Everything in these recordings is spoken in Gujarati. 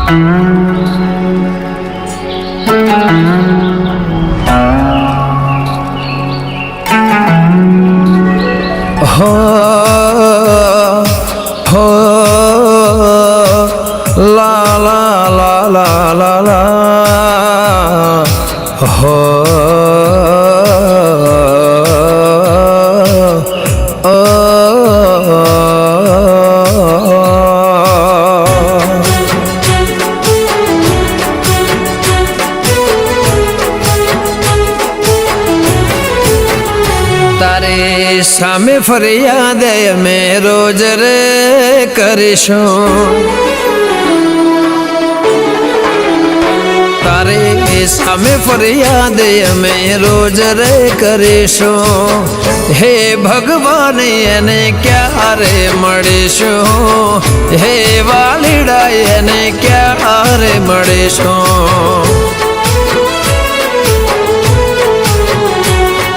હો હો લા લા લા લા લા લા હો તારે સામે ફરિયાદ અમે રોજ રે કરીશું, તારે સામે ફરિયાદ અમે રોજ રે કરીશું. હે ભગવાન એને ક્યારે મળીશું, હે વાલીડા એને ક્યારે મળીશું.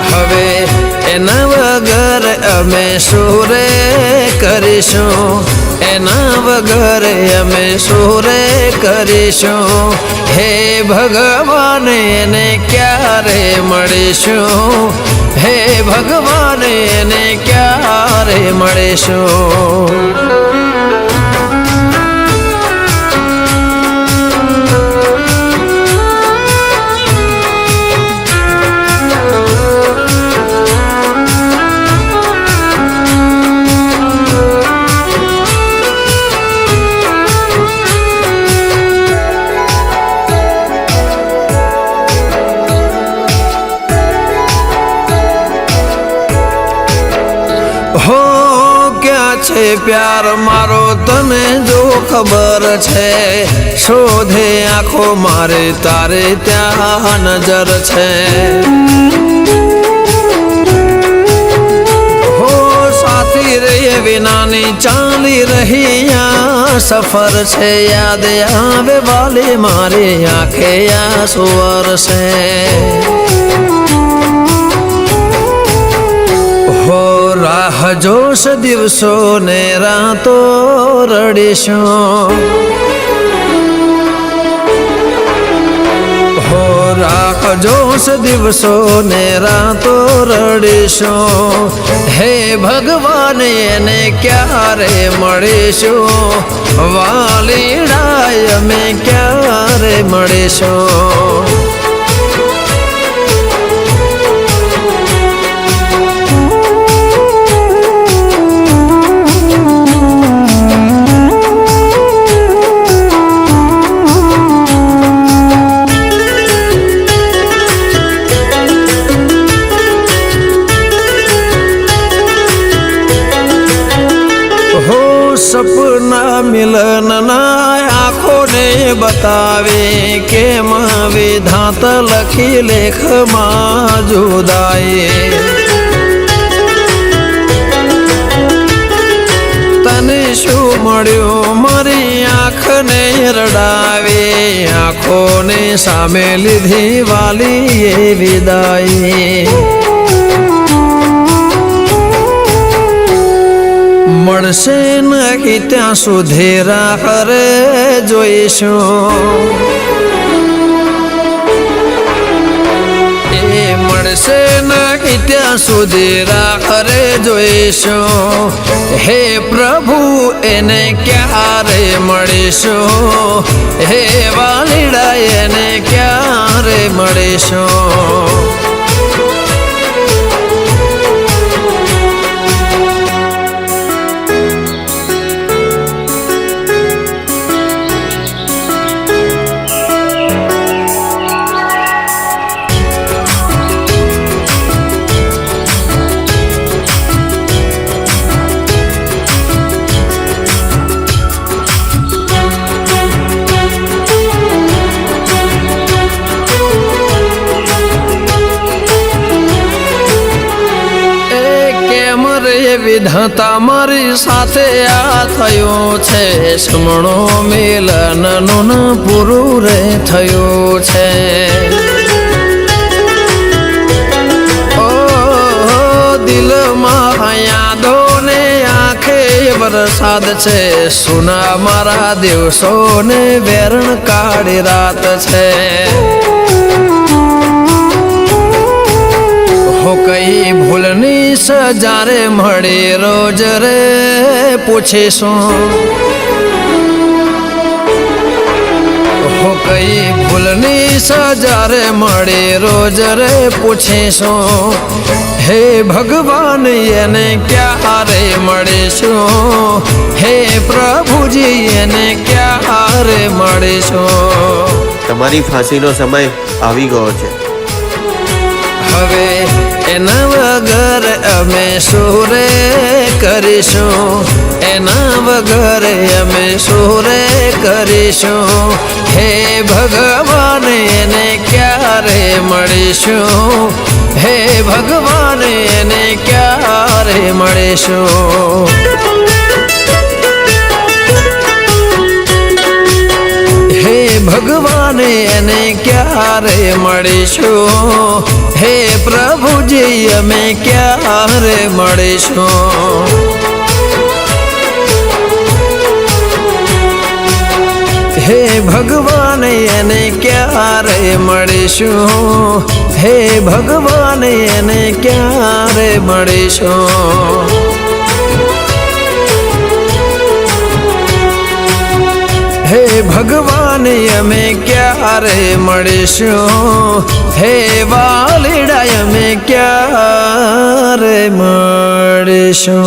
હવે એના વગર અમે શું રે કરીશું, એના વગર અમે શું રે કરીશું. હે ભગવાન એને ક્યારે મળીશું, હે ભગવાન એને ક્યારે મળીશું. હો ક્યાં છે પ્યાર મારો તને જો ખબર છે, શોધે આંખો મારે તારે ત્યાં નજર છે. હો સાથી રે વિનાની ચાલી રહી આ સફર છે, યાદ આવે વાલી મારી આંખે આ સુવર છે. હો રાહ જોશ દિવસો ને રાતો રડીશું, હો રાહ જોશ દિવસો ને રાતો રડીશું. હે ભગવાન એને ક્યારે મળીશું, વાલીડા અમે ક્યારે મળીશું. સપના મિલનના આંખોને બતાવે, કેમ વિધાત લખી લેખમાં જુદાઈ. તને શું મળ્યું મારી આંખને રડાવે, આંખોને સામે લીધી વાલીએ વિદાય. મળશે નહીં ત્યાં સુધી રાહ રે જોઈશું, એ મળશે નહીં ત્યાં સુધી રાહ રે જોઈશું. હે પ્રભુ એને ક્યારે મળીશું, હે વાલીડા એને ક્યારે મળીશું. વિધાતા મારી સાથે આ થયું છે, સમણો મિલનનું પૂરું રે થયું છે. ઓ દિલમાં યાદોને આંખે વરસાદ છે સુના મારા દિવસોને વેરણ કાળી રાત છે હો કઈ ભૂલની સજારે મળી રોજ રે પૂછીશું હો કઈ ભૂલની સજારે મળી રોજ રે પૂછીશું હે ભગવાન એને ક્યારે મળીશું હે પ્રભુજી એને ક્યારે મળીશું તમારી ફાંસીનો સમય આવી ગયો છે હવે એના વગર અમે સુરે કરીશું એના વગર અમે સુરે કરીશું હે ભગવાન એને ક્યારે મળીશું હે ભગવાન એને ક્યારે મળીશું હે ભગવાન એને ક્યારે મળીશું હે પ્રભુજી અમે ક્યારે મળીશું હે ભગવાન એને ક્યારે મળીશું હે ભગવાન એને ક્યારે મળીશું હે ભગવાન અમે ક્યારે મળીશું હે વાલીડા અમે ક્યારે મળીશું